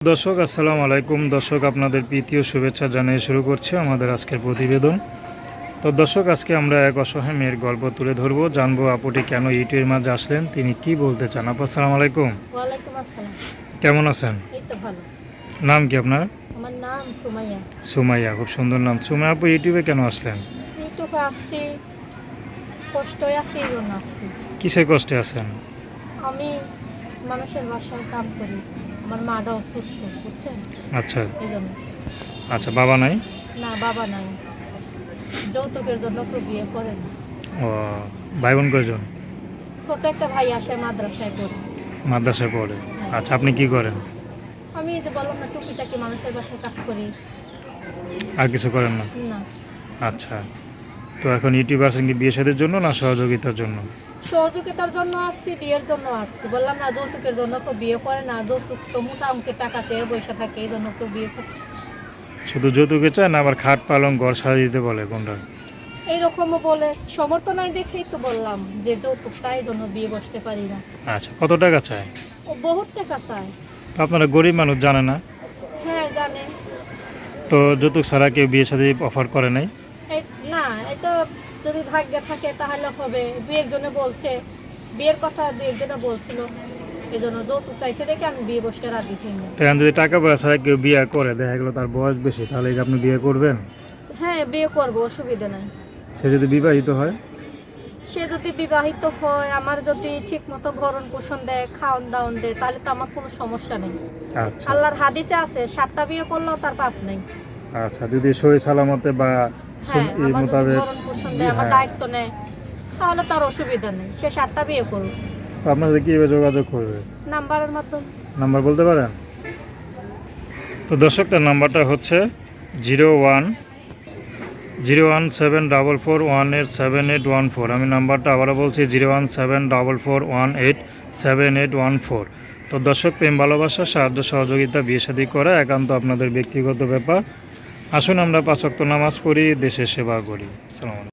দর্শক আসসালামু আলাইকুম। দর্শক আপনাদের প্রীতীয় শুভেচ্ছা জানিয়ে শুরু করছি আমাদের আজকের প্রতিবেদন। তো দর্শক আজকে আমরা এক অসহায় মেয়ের গল্প তুলে ধরবো, জানবো আপুটি কেন ইউটিউবের মাঝে আসলেন, তিনি কি বলতে চান। আপু আসসালামু আলাইকুম। ওয়ালাইকুম আসসালাম। কেমন আছেন? এই তো ভালো। নাম কি আপনার? আমার নাম সুমাইয়া। সুমাইয়া, খুব সুন্দর নাম। সুমাইয়া আপু ইউটিউবে কেন আসলেন? ইউটিউবে আসছি, কষ্টই আছে এই জন্য আসছি। কিসের কষ্টে আছেন? আমি মানুষের বাসায় কাম করি, আমার মাটা অসুস্থ, বুঝছেন? আচ্ছা এই জন্য। আচ্ছা, বাবা নাই? না, বাবা নাই, যৌতুকের জন্য কেউ বিয়ে করে না। ও, ভাই বোন কয়জন? ছোট একটা ভাই আসে, মাদ্রাসায় পড়ি। মাদ্রাসায় পড়ে। আচ্ছা, আপনি কি করেন? আমি এই যে বললাম না, টুকিটাকি মানুষের বাসায় কাজ করি। আর কিছু করেন না? না, আচ্ছা, তো এখন ইউটিউবে আসেন কি বিয়ে শাদীর জন্য না সহযোগিতার জন্য? সহযোগিতার জন্য আসছি, বিয়ের জন্য আসছি। বললাম না, যৌতুকের জন্য কেউ বিয়ে করে না। যৌতুক তো মোটা অঙ্কের টাকা চেয়ে বসে থাকে, এই জন্য কেউ বিয়ে করে। শুধু যৌতুকে চায় না আবার খাট পালং ঘর সাজিয়ে দিতে বলে কোনটা? এইরকমও বলে, সমর্থ নাই দেখেই তো বললাম যে যৌতুক চাই, এই জন্য বিয়ে বসতে পারি না। আচ্ছা, কত টাকা চায়? ও বহুত টাকা চায়। তো আপনারা গরিব মানুষ, জানে না? হ্যাঁ জানে। তো যৌতুক ছাড়া কেউ বিয়ে শাদী অফার করে নাই? না, এটা যদি ভাগ্যে থাকে তাহলে হবে। দু একজনে বলছে বিয়ের কথা, দু একজনে বলছিল, এই জন্য যৌতুক চাইছে দেখে আমি বিয়ে বসতে রাজি হইনি। তো এখন যদি টাকা পয়সা ছাড়া কেউ বিয়ে করে, দেখা গেলো তার বয়স বেশি, তাহলে কি আপনি বিয়ে করবেন? হ্যাঁ, বিয়ে করবো, অসুবিধা নাই। সে যদি বিবাহিত হয়? সে যদি বিবাহিত হয়, আমার যদি ঠিক মতো ভরণ পোষণ দেয়, খাওয়ান দাওয়ান দেয়, তাহলে তো আমার কোনো সমস্যা নেই। আচ্ছা আল্লাহর হাদিসে আছে 7টা বিয়ে করলেও তার পাপ নেই। আচ্ছা, যদি সহি সালামতে বা হ্যাঁ, এই আমার যদি মোতাবেক। ভরণ পোষণ দেয়, আমার হ্যাঁ, দায়িত্ব নেয়, তাহলে তার অসুবিধা নেই। সে 7টা বিয়ে করুক। তো আপনাদের কীভাবে যোগাযোগ করবে? নাম্বারের মাধ্যমে। নাম্বার বলতে পারেন? তো দর্শক, তার নাম্বারটা হচ্ছে 010744187814। আমি নাম্বারটা আবারও বলছি 017441878814। তো দর্শক, প্রেম ভালোবাসা সাহায্য সহযোগিতা বিয়ে শাদী করা একান্ত আপনাদের ব্যক্তিগত ব্যাপার। আসুন আমরা 5 ওয়াক্ত নামাজ পড়ি, দেশের সেবা করি। আসসালামু আলাইকুম।